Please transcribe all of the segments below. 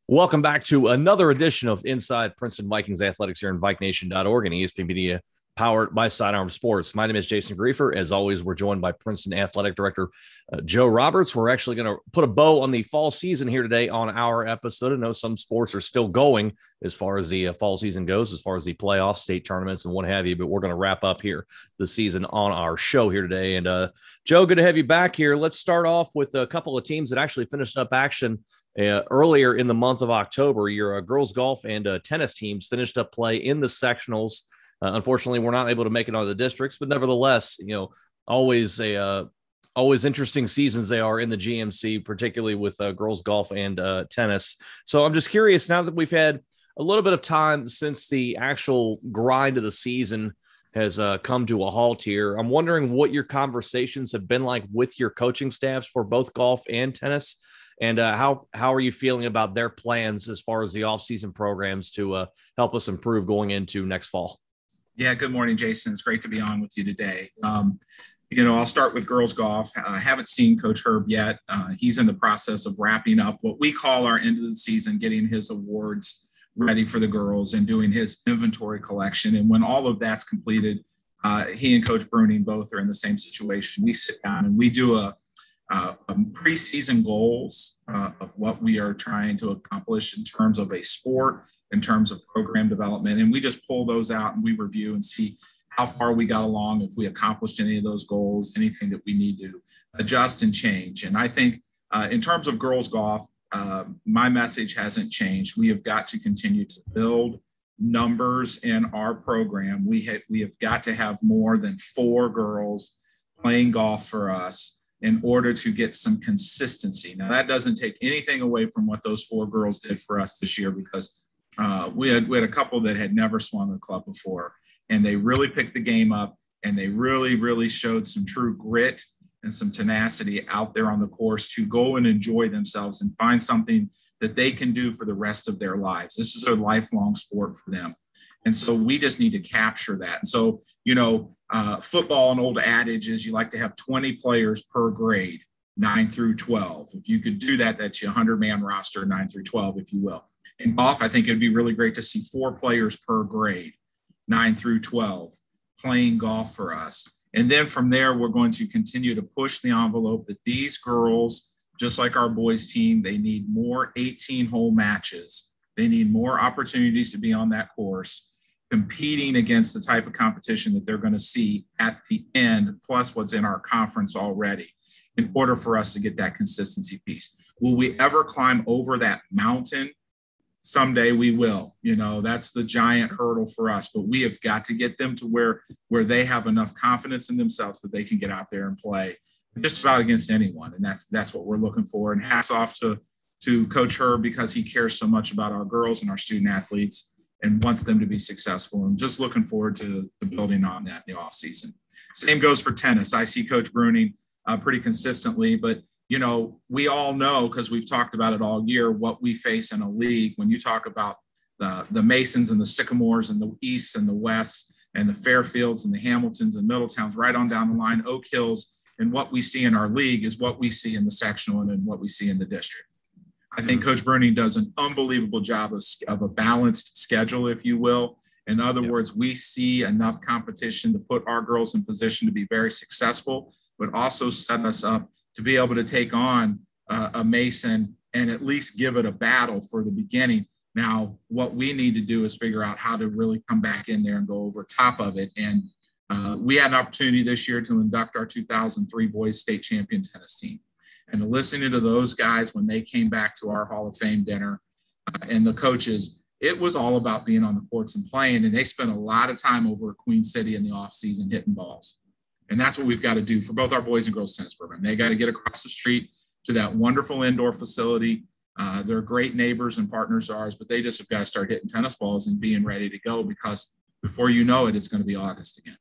Welcome back to another edition of Inside Princeton Vikings Athletics here on VikeNation.org and ESPN Media, powered by Sidearm Sports. My name is Jason Griefer. As always, we're joined by Princeton Athletic Director Joe Roberts. We're actually going to put a bow on the fall season here today on our episode. I know some sports are still going as far as the fall season goes, as far as the playoffs, state tournaments, and what have you, but we're going to wrap up here the season on our show here today. And Joe, good to have you back here. Let's start off with a couple of teams that actually finished up action earlier in the month of October. Your girls golf and tennis teams finished up play in the sectionals. Unfortunately, we're not able to make it on the districts, but nevertheless, always interesting seasons they are in the GMC, particularly with girls golf and tennis. So I'm just curious, now that we've had a little bit of time since the actual grind of the season has come to a halt here, I'm wondering what your conversations have been like with your coaching staffs for both golf and tennis. And how are you feeling about their plans as far as the off-season programs to help us improve going into next fall? Yeah, good morning, Jason. It's great to be on with you today. I'll start with girls golf. I haven't seen Coach Herb yet. He's in the process of wrapping up what we call our end of the season, getting his awards ready for the girls and doing his inventory collection. And when all of that's completed, he and Coach Bruning both are in the same situation. We sit down and we do a preseason goals of what we are trying to accomplish in terms of a sport, in terms of program development. And we just pull those out and we review and see how far we got along, if we accomplished any of those goals, anything that we need to adjust and change. And I think in terms of girls golf, my message hasn't changed. We have got to continue to build numbers in our program. We have got to have more than 4 girls playing golf for us in order to get some consistency. Now, that doesn't take anything away from what those 4 girls did for us this year, because we had a couple that had never swung a club before, and they really picked the game up, and they really, really showed some true grit and some tenacity out there on the course to go and enjoy themselves and find something that they can do for the rest of their lives. This is a lifelong sport for them. And so we just need to capture that. And so, football, an old adage is you like to have 20 players per grade, 9 through 12. If you could do that, that's your 100-man roster, 9 through 12, if you will. In golf, I think it'd be really great to see 4 players per grade, 9 through 12, playing golf for us. And then from there, we're going to continue to push the envelope that these girls, just like our boys team, they need more 18-hole matches. They need more opportunities to be on that course, competing against the type of competition that they're going to see at the end, plus what's in our conference already, in order for us to get that consistency piece. Will we ever climb over that mountain? Someday we will. That's the giant hurdle for us, but we have got to get them to where they have enough confidence in themselves that they can get out there and play just about against anyone. And that's what we're looking for. And hats off to Coach Herb, because he cares so much about our girls and our student athletes and wants them to be successful. And just looking forward to building on that in the off season. Same goes for tennis. I see Coach Bruning pretty consistently, but we all know, because we've talked about it all year, what we face in a league. When you talk about the Masons and the Sycamores and the Easts and the Wests and the Fairfields and the Hamiltons and Middletowns, right on down the line, Oak Hills, and what we see in our league is what we see in the sectional and what we see in the district. I think Coach Bruning does an unbelievable job of a balanced schedule, if you will. In other words, we see enough competition to put our girls in position to be very successful, but also set us up to be able to take on a Mason and at least give it a battle for the beginning. Now, what we need to do is figure out how to really come back in there and go over top of it. And we had an opportunity this year to induct our 2003 boys state champion tennis team. And listening to those guys when they came back to our Hall of Fame dinner and the coaches, it was all about being on the courts and playing. And they spent a lot of time over at Queen City in the off season hitting balls. And that's what we've got to do for both our boys and girls tennis program. They got to get across the street to that wonderful indoor facility. They're great neighbors and partners of ours, but they just have got to start hitting tennis balls and being ready to go, because before you know it, it's going to be August again.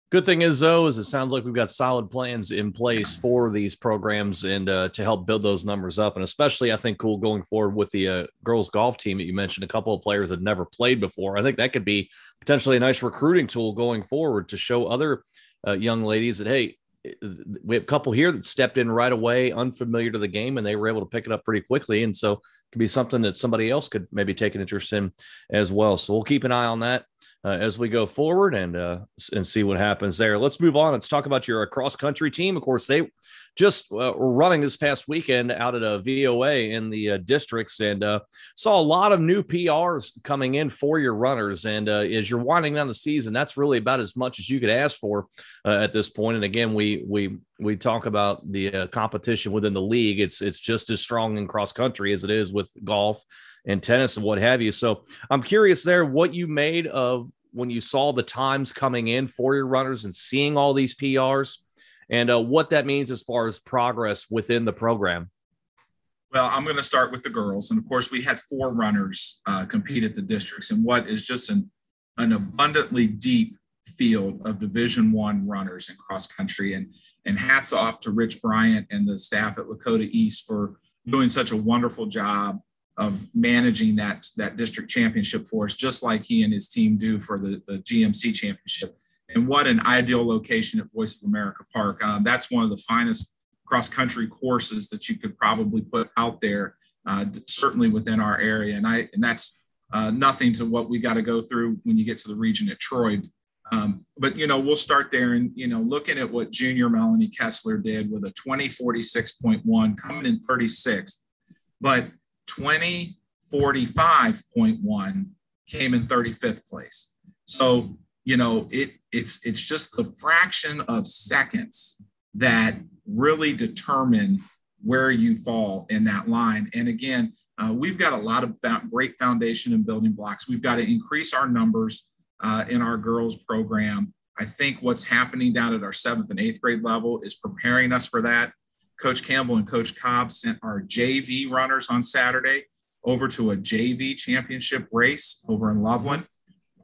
Good thing is, though, is it sounds like we've got solid plans in place for these programs and to help build those numbers up. And especially, I think, cool going forward with the girls golf team that you mentioned, a couple of players that never played before. I think that could be potentially a nice recruiting tool going forward to show other young ladies that, hey, we have a couple here that stepped in right away, unfamiliar to the game, and they were able to pick it up pretty quickly. And so it could be something that somebody else could maybe take an interest in as well. So we'll keep an eye on that as we go forward and see what happens there. Let's move on. Let's talk about your cross country team. Of course, they just were running this past weekend out at a VOA in the districts, and saw a lot of new PRs coming in for your runners. And as you're winding down the season, that's really about as much as you could ask for at this point. And again, we talk about the competition within the league. It's just as strong in cross country as it is with golf and tennis and what have you. So I'm curious there what you made of when you saw the times coming in for your runners and seeing all these PRs, and what that means as far as progress within the program. Well, I'm going to start with the girls. And of course, we had 4 runners compete at the districts, and what is just an abundantly deep field of Division I runners in cross country. And hats off to Rich Bryant and the staff at Lakota East for doing such a wonderful job of managing that district championship for us, just like he and his team do for the GMC championship. And what an ideal location at Voice of America Park. That's one of the finest cross-country courses that you could probably put out there, certainly within our area. And that's nothing to what we got to go through when you get to the region at Troy. But, we'll start there and, looking at what junior Melanie Kessler did with a 2046.1 coming in 36th, but 2045.1 came in 35th place. So, it's just the fraction of seconds that really determine where you fall in that line. And again, we've got a lot of great foundation and building blocks. We've got to increase our numbers in our girls program. I think what's happening down at our 7th and 8th grade level is preparing us for that. Coach Campbell and Coach Cobb sent our JV runners on Saturday over to a JV championship race over in Loveland.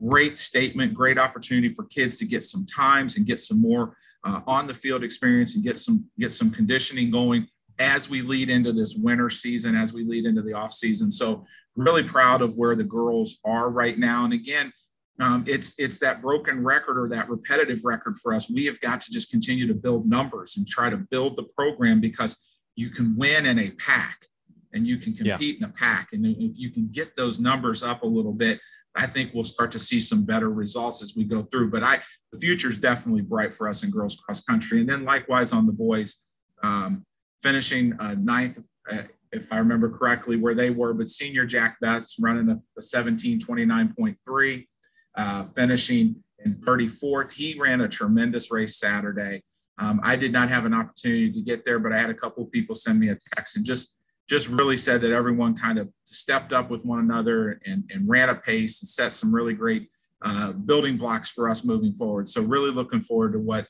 Great statement, great opportunity for kids to get some times and get some more on the field experience and get some conditioning going as we lead into this winter season, as we lead into the off season. So really proud of where the girls are right now. And again, it's that broken record or that repetitive record for us. We have got to just continue to build numbers and try to build the program, because you can win in a pack and you can compete in a pack. And if you can get those numbers up a little bit, I think we'll start to see some better results as we go through. But the future is definitely bright for us in girls cross country. And then likewise on the boys, finishing 9th, if I remember correctly, where they were, but senior Jack Best running a 17:29.3, finishing in 34th. He ran a tremendous race Saturday. I did not have an opportunity to get there, but I had a couple of people send me a text and just really said that everyone kind of stepped up with one another and ran a pace and set some really great building blocks for us moving forward. So really looking forward to what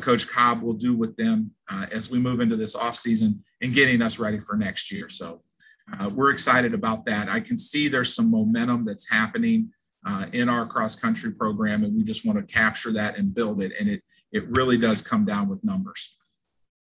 Coach Cobb will do with them as we move into this offseason and getting us ready for next year. So we're excited about that. I can see there's some momentum that's happening in our cross-country program, and we just want to capture that and build it. And it really does come down with numbers.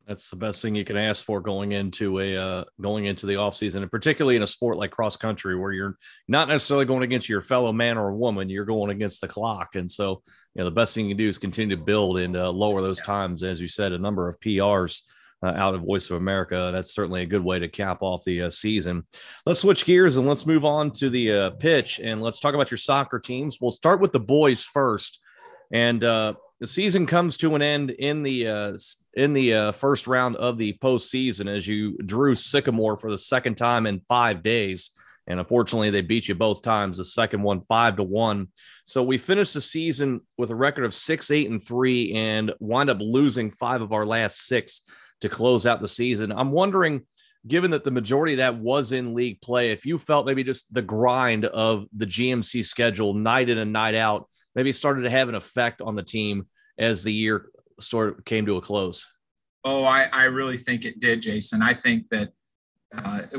That's the best thing you can ask for going into the offseason, and particularly in a sport like cross country, where you're not necessarily going against your fellow man or woman, you're going against the clock. And so, the best thing you can do is continue to build and lower those times. As you said, a number of PRs out of Voice of America. That's certainly a good way to cap off the season. Let's switch gears and let's move on to the pitch, and let's talk about your soccer teams. We'll start with the boys first. And the season comes to an end in the first round of the postseason as you drew Sycamore for the second time in 5 days. And unfortunately, they beat you both times. The second one, 5-1. So we finished the season with a record of 6-8-3 and wind up losing 5 of our last 6 to close out the season. I'm wondering, given that the majority of that was in league play, if you felt maybe just the grind of the GMC schedule night in and night out maybe started to have an effect on the team as the year came to a close. Oh, I really think it did, Jason. I think that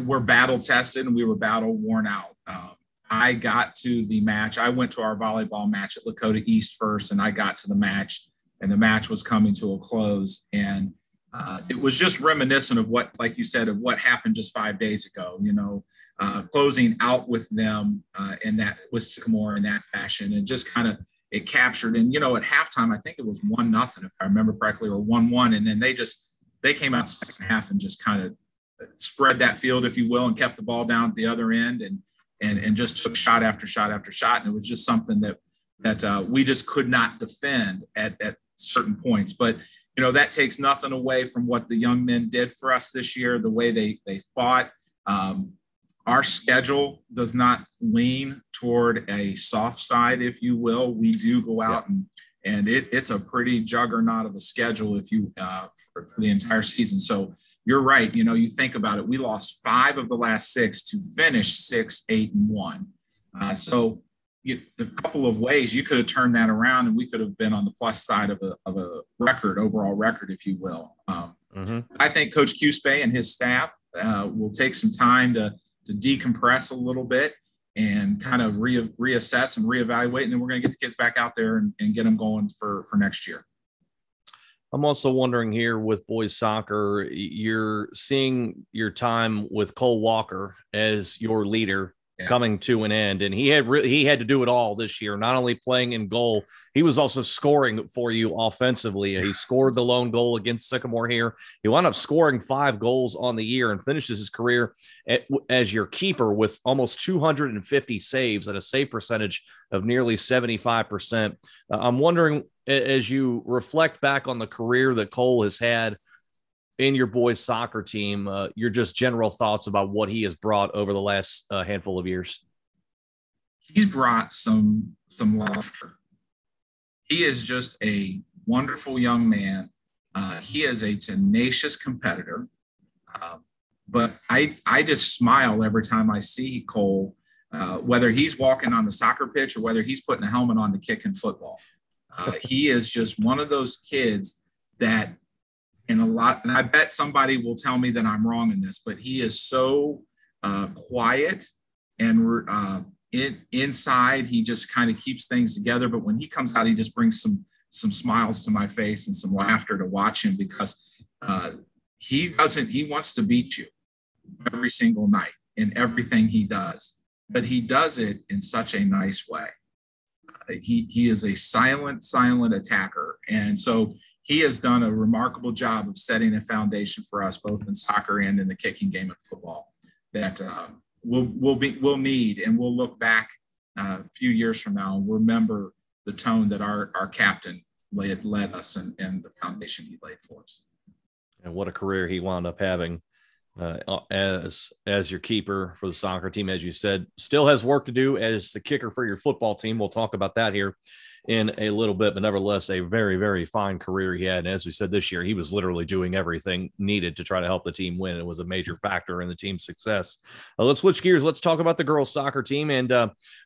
we're battle tested and we were battle worn out. I got to the match. I went to our volleyball match at Lakota East first, and I got to the match, and the match was coming to a close. And it was just reminiscent of what, like you said, of what happened just 5 days ago, closing out with them in that with Sycamore in that fashion, and just kind of it captured. And, at halftime, I think it was 1-0, if I remember correctly, or 1-1. And then they came out second half and just kind of spread that field, if you will, and kept the ball down at the other end and just took shot after shot after shot. And it was just something that we just could not defend at certain points. But, that takes nothing away from what the young men did for us this year, the way they fought. Our schedule does not lean toward a soft side, if you will. We do go out and it's a pretty juggernaut of a schedule for the entire season. So you're right. You think about it. We lost 5 of the last 6 to finish 6-8-1. So the couple of ways you could have turned that around, and we could have been on the plus side of a overall record, if you will. I think Coach Cuspe and his staff will take some time to decompress a little bit and kind of reassess and reevaluate. And then we're going to get the kids back out there and get them going for next year. I'm also wondering here with boys soccer, you're seeing your time with Cole Walker as your leader coming to an end. And he had to do it all this year, not only playing in goal, he was also scoring for you offensively. He scored the lone goal against Sycamore here. He wound up scoring 5 goals on the year and finishes his career as your keeper with almost 250 saves at a save percentage of nearly 75%. I'm wondering, as you reflect back on the career that Cole has had in your boys soccer team, your just general thoughts about what he has brought over the last handful of years. He's brought some laughter. He is just a wonderful young man. He is a tenacious competitor. But I just smile every time I see Cole, whether he's walking on the soccer pitch or whether he's putting a helmet on to kick in football. He is just one of those kids that, and I bet somebody will tell me that I'm wrong in this, but he is so quiet and inside he just kind of keeps things together. But when he comes out, he just brings some smiles to my face and some laughter to watch him, because he wants to beat you every single night in everything he does, but he does it in such a nice way. He is a silent attacker. And so he has done a remarkable job of setting a foundation for us, both in soccer and in the kicking game of football, that we'll need, and we'll look back a few years from now and remember the tone that our captain led us and the foundation he laid for us. And what a career he wound up having as your keeper for the soccer team. As you said, still has work to do as the kicker for your football team. We'll talk about that here in a little bit, but nevertheless, a very, very fine career he had. And as we said, this year, he was literally doing everything needed to try to help the team win. It was a major factor in the team's success. Let's switch gears. Let's talk about the girls soccer team. And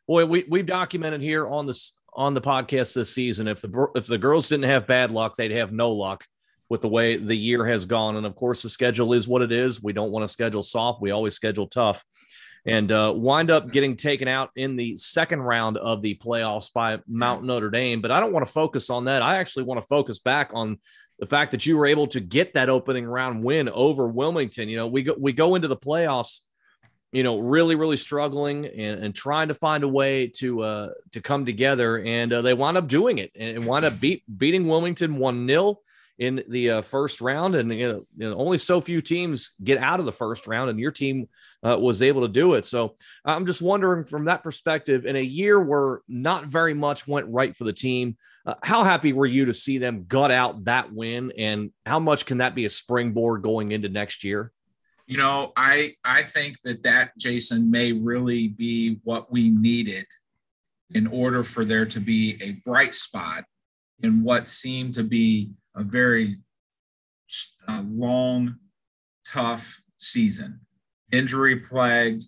boy, we've documented here on the podcast this season, if the girls didn't have bad luck, they'd have no luck with the way the year has gone. And of course, the schedule is what it is. We don't want to schedule soft. We always schedule tough. And wind up getting taken out in the second round of the playoffs by Mount Notre Dame. But I don't want to focus on that. I actually want to focus back on the fact that you were able to get that opening round win over Wilmington. We go into the playoffs, really, really struggling and trying to find a way to come together. And they wound up doing it and wound up beating Wilmington 1-0 in the first round. And only so few teams get out of the first round, and your team was able to do it. So I'm just wondering, from that perspective, in a year where not very much went right for the team, how happy were you to see them gut out that win, and how much can that be a springboard going into next year? I think that Jason may really be what we needed in order for there to be a bright spot in what seemed to be a very long, tough season. Injury plagued,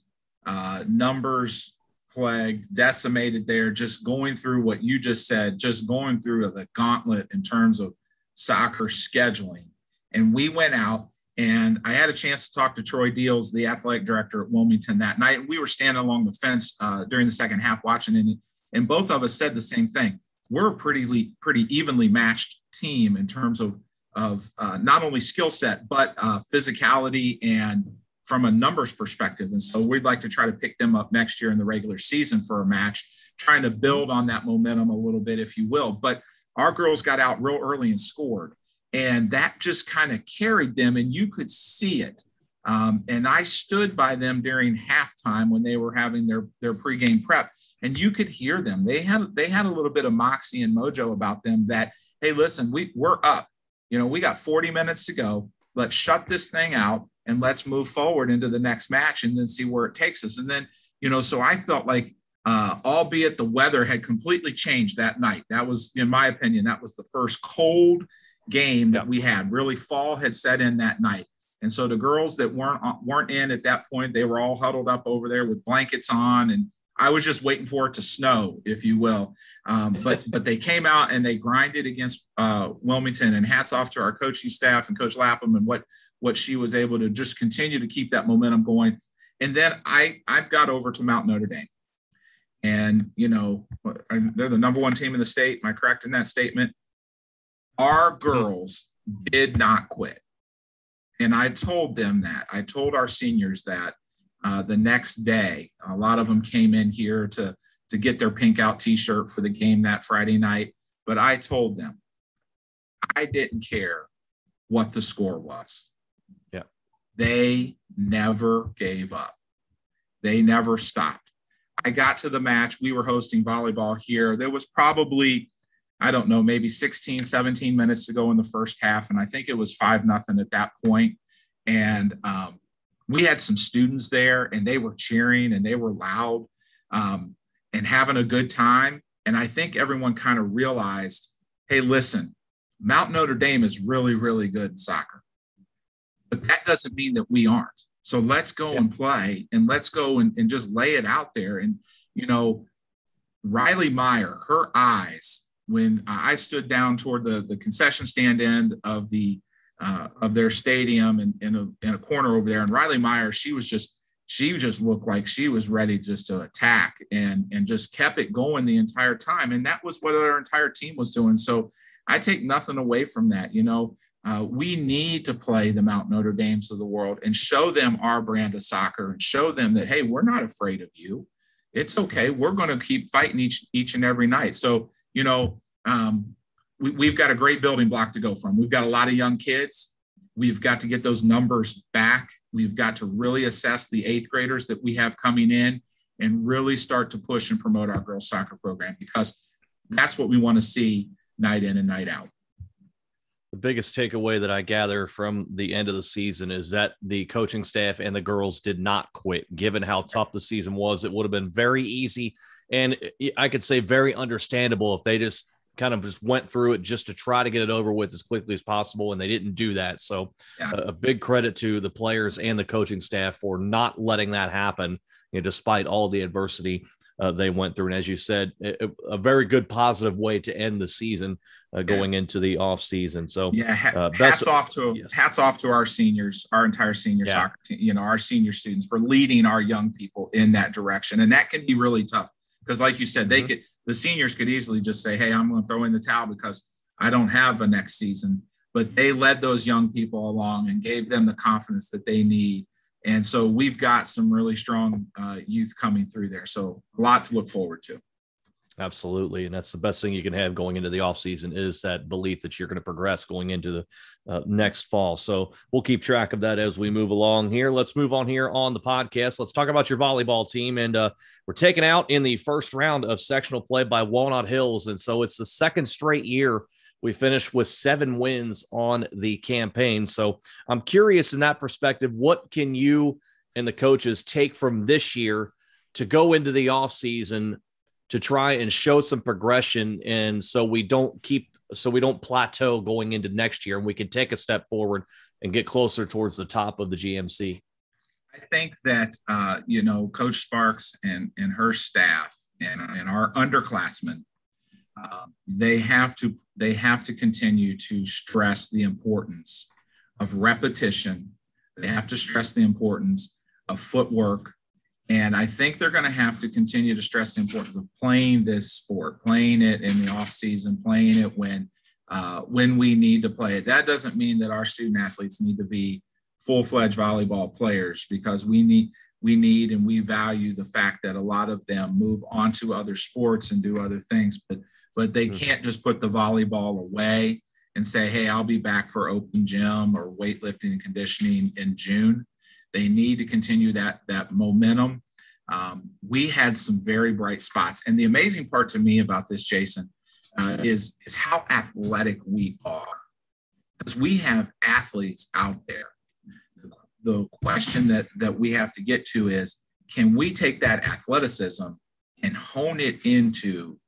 numbers plagued, decimated there, just going through what you just said, just going through the gauntlet in terms of soccer scheduling. And we went out, and I had a chance to talk to Troy Deals, the athletic director at Wilmington, that night. We were standing along the fence during the second half watching, and both of us said the same thing. We're a pretty evenly matched team in terms of not only skill set, but physicality and from a numbers perspective. And so we'd like to try to pick them up next year in the regular season for a match, trying to build on that momentum a little bit, if you will. But our girls got out real early and scored, and that just kind of carried them, and you could see it. And I stood by them during halftime when they were having their pregame prep, and you could hear them. They had a little bit of moxie and mojo about them that, hey, listen, we're up. We got 40 minutes to go. Let's shut this thing out and let's move forward into the next match and then see where it takes us. And then, so I felt like, albeit the weather had completely changed that night. That was, in my opinion, that was the first cold game that we had. Really, fall had set in that night. And so the girls that weren't in at that point, they were all huddled up over there with blankets on, and I was just waiting for it to snow, if you will. But they came out and they grinded against Wilmington, and hats off to our coaching staff and Coach Lapham and what she was able to just continue to keep that momentum going. And then I got over to Mount Notre Dame, and they're the number one team in the state. Am I correct in that statement? Our girls did not quit. And I told them that. I told our seniors that the next day. A lot of them came in here to get their pink out T-shirt for the game that Friday night. But I told them I didn't care what the score was. Yeah. They never gave up. They never stopped. I got to the match. We were hosting volleyball here. There was probably, I don't know, maybe 16, 17 minutes to go in the first half. And I think it was 5-0 at that point. And we had some students there, and they were cheering and they were loud and having a good time. And I think everyone kind of realized, hey, listen, Mount Notre Dame is really, really good in soccer. But that doesn't mean that we aren't. So let's go and play, and let's go and just lay it out there. And, Riley Meyer, her eyes, when I stood down toward the concession stand end of their stadium and in a corner over there, and Riley Meyer, she just looked like she was ready just to attack and just kept it going the entire time. And that was what our entire team was doing. So I take nothing away from that. We need to play the Mount Notre Dames of the world and show them our brand of soccer and show them that, hey, we're not afraid of you. It's okay. We're going to keep fighting each and every night. So, we've got a great building block to go from. We've got a lot of young kids. We've got to get those numbers back. We've got to really assess the 8th graders that we have coming in and really start to push and promote our girls soccer program, because that's what we want to see night in and night out. The biggest takeaway that I gather from the end of the season is that the coaching staff and the girls did not quit. Given how tough the season was, it would have been very easy, and I could say very understandable, if they just kind of just went through it just to try to get it over with as quickly as possible, and they didn't do that. So a big credit to the players and the coaching staff for not letting that happen, despite all the adversity they went through. And as you said, a very good positive way to end the season going into the off season. So hats off to our seniors, our entire senior soccer team, our senior students, for leading our young people in that direction. And that can be really tough, because like you said, the seniors could easily just say, hey, I'm going to throw in the towel because I don't have a next season. But they led those young people along and gave them the confidence that they need. And so we've got some really strong youth coming through there. So a lot to look forward to. Absolutely. And that's the best thing you can have going into the offseason, is that belief that you're going to progress going into the next fall. So we'll keep track of that as we move along here. Let's move on here on the podcast. Let's talk about your volleyball team. And we're taken out in the first round of sectional play by Walnut Hills. And so it's the second straight year we finished with 7 wins on the campaign. So I'm curious, in that perspective, what can you and the coaches take from this year to go into the offseason to try and show some progression, and so we don't plateau going into next year, and we can take a step forward and get closer towards the top of the GMC? I think that Coach Sparks and her staff and our underclassmen, they have to continue to stress the importance of repetition. They have to stress the importance of footwork. And I think they're going to have to continue to stress the importance of playing this sport, playing it in the off season, playing it when we need to play it. That doesn't mean that our student athletes need to be full-fledged volleyball players, because we need and we value the fact that a lot of them move on to other sports and do other things, but they can't just put the volleyball away and say, hey, I'll be back for open gym or weightlifting and conditioning in June. They need to continue that momentum. We had some very bright spots. And the amazing part to me about this, Jason, is how athletic we are. Because we have athletes out there. The question that we have to get to is, can we take that athleticism and hone it into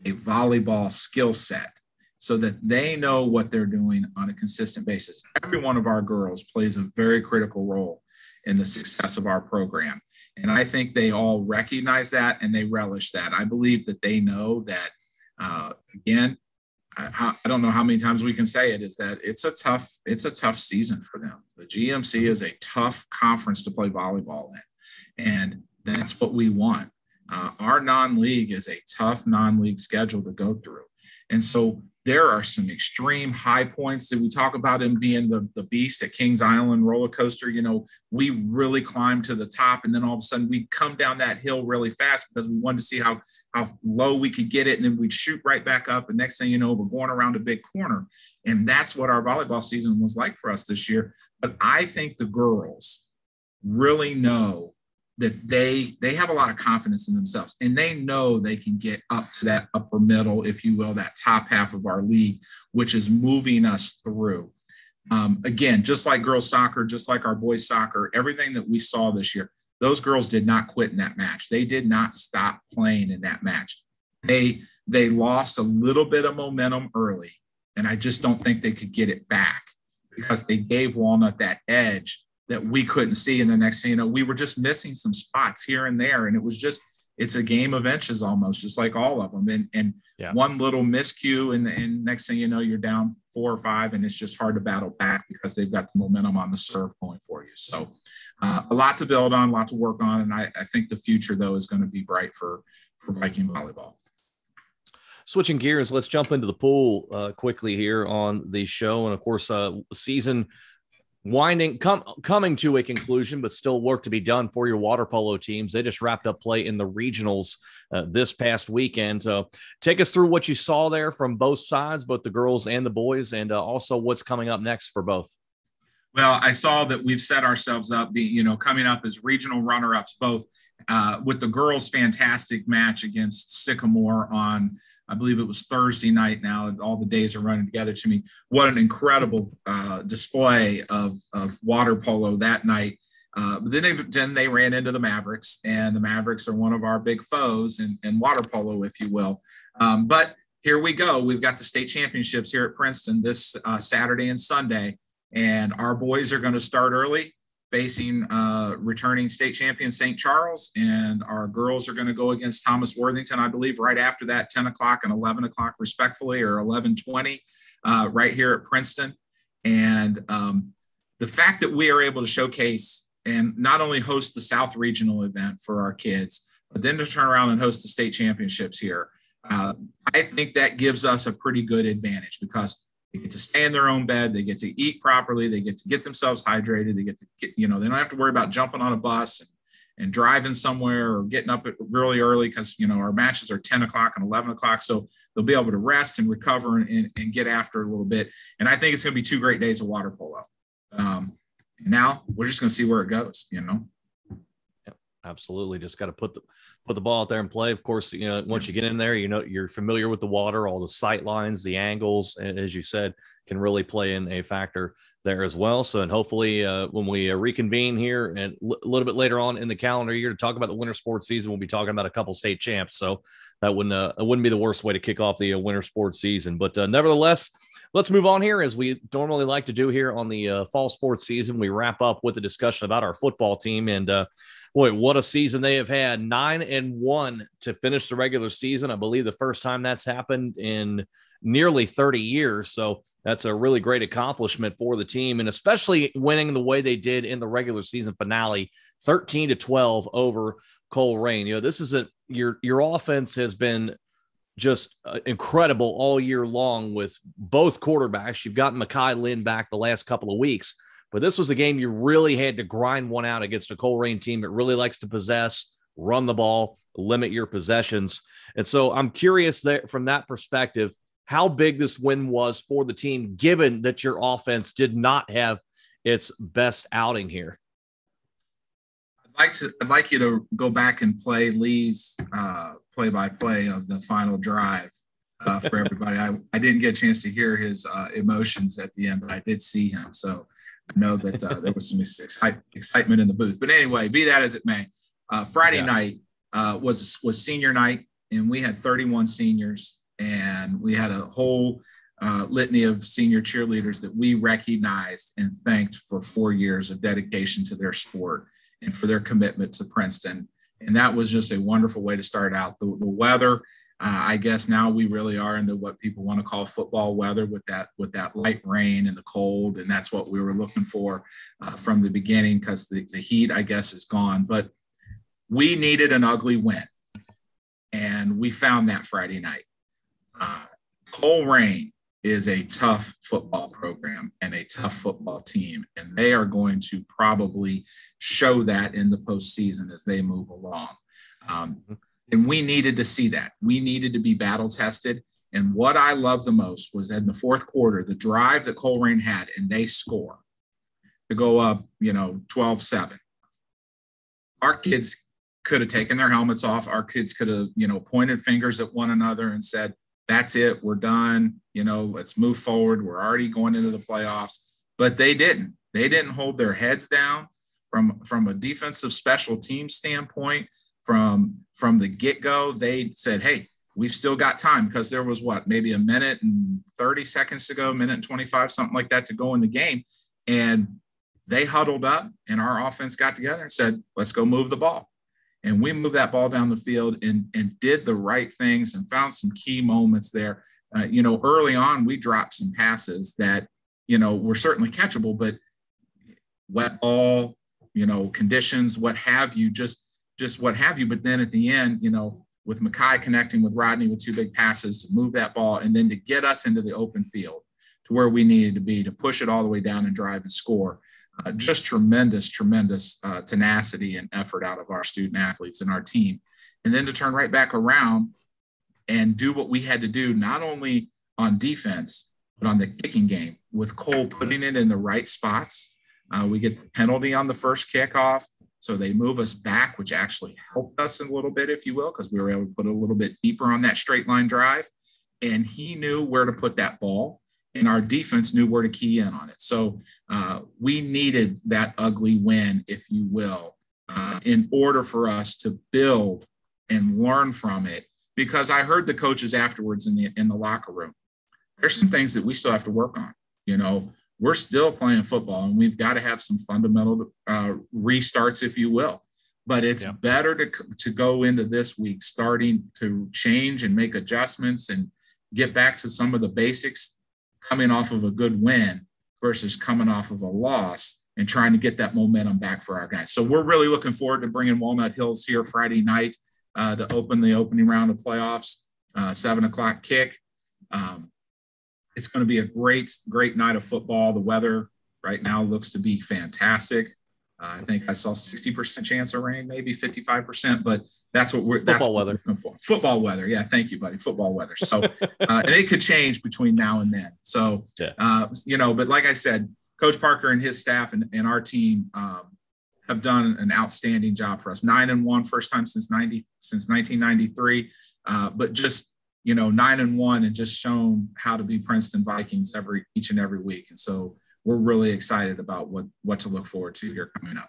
a volleyball skill set so that they know what they're doing on a consistent basis? Every one of our girls plays a very critical role in the success of our program. And I think they all recognize that and they relish that. I believe that they know that, again, I don't know how many times we can say it, is that it's a tough season for them. The GMC is a tough conference to play volleyball in, and that's what we want. Our non-league is a tough non-league schedule to go through. And so there are some extreme high points that we talk about him being the beast at Kings Island roller coaster. You know, we really climbed to the top, and then all of a sudden we come down that hill really fast because we wanted to see how low we could get it. And then we'd shoot right back up. And next thing you know, we're going around a big corner. And that's what our volleyball season was like for us this year. But I think the girls really know that they have a lot of confidence in themselves, and they know they can get up to that upper middle, if you will, that top half of our league, which is moving us through. Again, just like girls soccer, just like our boys soccer, everything that we saw this year, those girls did not quit in that match. They did not stop playing in that match. They lost a little bit of momentum early, and I just don't think they could get it back because they gave Walnut that edge that we couldn't see. And the next thing you know, we were just missing some spots here and there. And it's a game of inches almost, just like all of them. And one little miscue and next thing you know, you're down 4 or 5, and it's just hard to battle back because they've got the momentum on the serve going for you. So a lot to build on, a lot to work on. And I think the future, though, is going to be bright for Viking volleyball. Switching gears, let's jump into the pool quickly here on the show. And of course, season coming to a conclusion, but still work to be done for your water polo teams. They just wrapped up play in the regionals this past weekend. Take us through what you saw there from both sides, both the girls and the boys, and also what's coming up next for both. Well, I saw that we've set ourselves up, coming up as regional runner-ups, both with the girls' fantastic match against Sycamore on, I believe it was Thursday night now. All the days are running together to me. What an incredible display of water polo that night. Then they ran into the Mavericks, and the Mavericks are one of our big foes in water polo, if you will. But here we go. We've got the state championships here at Princeton this Saturday and Sunday, and our boys are going to start early, facing returning state champion St. Charles, and our girls are going to go against Thomas Worthington, I believe, right after that, 10 o'clock and 11 o'clock respectfully, or 11:20 right here at Princeton. And the fact that we are able to showcase and not only host the South Regional event for our kids, but then to turn around and host the state championships here, I think that gives us a pretty good advantage because they get to stay in their own bed. They get to eat properly. They get to get themselves hydrated. They get to get, they don't have to worry about jumping on a bus and driving somewhere or getting up really early because, our matches are 10 o'clock and 11 o'clock. So they'll be able to rest and recover and get after it a little bit. And I think it's going to be 2 great days of water polo. Now we're just going to see where it goes, Yeah, absolutely. Just got to put the ball out there and play. Of course, once you get in there, you're familiar with the water, all the sight lines, the angles, and as you said, can really play in a factor there as well. So, and hopefully when we reconvene here and a little bit later on in the calendar year to talk about the winter sports season, we'll be talking about a couple state champs. So that wouldn't be the worst way to kick off the winter sports season. But nevertheless, let's move on here as we normally like to do here on the fall sports season. We wrap up with a discussion about our football team, and boy, what a season they have had. 9-1 to finish the regular season. I believe the first time that's happened in nearly 30 years. So that's a really great accomplishment for the team, and especially winning the way they did in the regular season finale, 13-12 over Colerain. This is your offense has been just incredible all year long with both quarterbacks. You've gotten Makai Lynn back the last couple of weeks, but this was a game you really had to grind one out against a Colerain team that really likes to possess, run the ball, limit your possessions. And so I'm curious that from that perspective, how big this win was for the team, given that your offense did not have its best outing here. I'd like you to go back and play Lee's play-by-play of the final drive for everybody. I didn't get a chance to hear his emotions at the end, but I did see him. So I know that there was some excitement in the booth. But anyway, be that as it may, Friday night was senior night, and we had 31 seniors, and we had a whole litany of senior cheerleaders that we recognized and thanked for 4 years of dedication to their sport and for their commitment to Princeton. And that was just a wonderful way to start out. The weather, I guess now we really are into what people want to call football weather with that light rain and the cold. And that's what we were looking for from the beginning, because the heat, I guess, is gone. But we needed an ugly win, and we found that Friday night. Colerain is a tough football program and a tough football team, and they are going to probably show that in the postseason as they move along. And we needed to see that. We needed to be battle tested. And what I loved the most was in the fourth quarter, the drive that Colerain had, and they score to go up, 12-7. Our kids could have taken their helmets off. Our kids could have, pointed fingers at one another and said, that's it, we're done, let's move forward. We're already going into the playoffs. But they didn't. They didn't hold their heads down from a defensive special team standpoint. From the get-go, they said, hey, we've still got time, because there was maybe a minute and 30 seconds to go, minute and 25, something like that to go in the game. And they huddled up, and our offense got together and said, let's go move the ball. And we moved that ball down the field and did the right things and found some key moments there. Early on, we dropped some passes that, were certainly catchable, but wet ball, conditions, what have you, just what have you. But then at the end, with Mackay connecting with Rodney with two big passes to move that ball and then to get us into the open field to where we needed to be, to push it all the way down and drive and score. Just tremendous tenacity and effort out of our student athletes and our team. And then to turn right back around and do what we had to do, not only on defense, but on the kicking game, with Cole putting it in the right spots. We get the penalty on the first kickoff, so they move us back, which actually helped us a little bit, if you will, because we were able to put a little bit deeper on that straight line drive. And he knew where to put that ball, and our defense knew where to key in on it. So we needed that ugly win, if you will, in order for us to build and learn from it. Because I heard the coaches afterwards in the locker room, there's some things that we still have to work on. We're still playing football, and we've got to have some fundamental restarts, if you will. But it's better to go into this week starting to change and make adjustments and get back to some of the basics, coming off of a good win versus coming off of a loss and trying to get that momentum back for our guys. So we're really looking forward to bringing Walnut Hills here Friday night to open the opening round of playoffs, 7:00 kick. It's going to be a great night of football. The weather right now looks to be fantastic. I think I saw 60% chance of rain, maybe 55%, but that's what we're looking for. Football weather. Yeah. Thank you, buddy. Football weather. So, and it could change between now and then. So, but like I said, Coach Parker and his staff and our team have done an outstanding job for us. 9-1, first time since 1993. But just, 9-1 and just shown how to be Princeton Vikings each and every week. And so we're really excited about what to look forward to here coming up.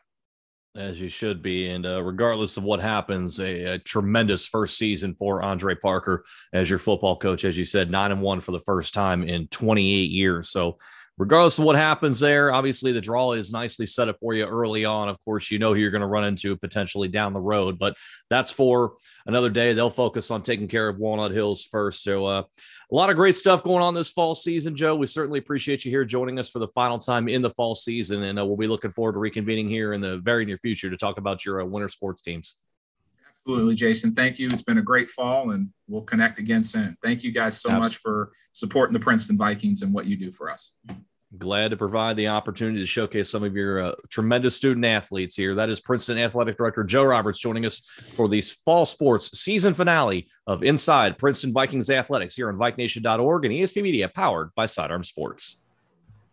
As you should be. And regardless of what happens, a tremendous first season for Andre Parker as your football coach. As you said, 9-1 for the first time in 28 years. So regardless of what happens there, obviously the draw is nicely set up for you early on. Of course, who you're going to run into potentially down the road, but that's for another day. They'll focus on taking care of Walnut Hills first. So a lot of great stuff going on this fall season, Joe. We certainly appreciate you here joining us for the final time in the fall season. And we'll be looking forward to reconvening here in the very near future to talk about your winter sports teams. Absolutely, Jason. Thank you. It's been a great fall, and we'll connect again soon. Thank you guys so much for supporting the Princeton Vikings and what you do for us. Glad to provide the opportunity to showcase some of your tremendous student athletes here. That is Princeton Athletic Director Joe Roberts joining us for the fall sports season finale of Inside Princeton Vikings Athletics here on VikeNation.org and ESPN Media, powered by Sidearm Sports.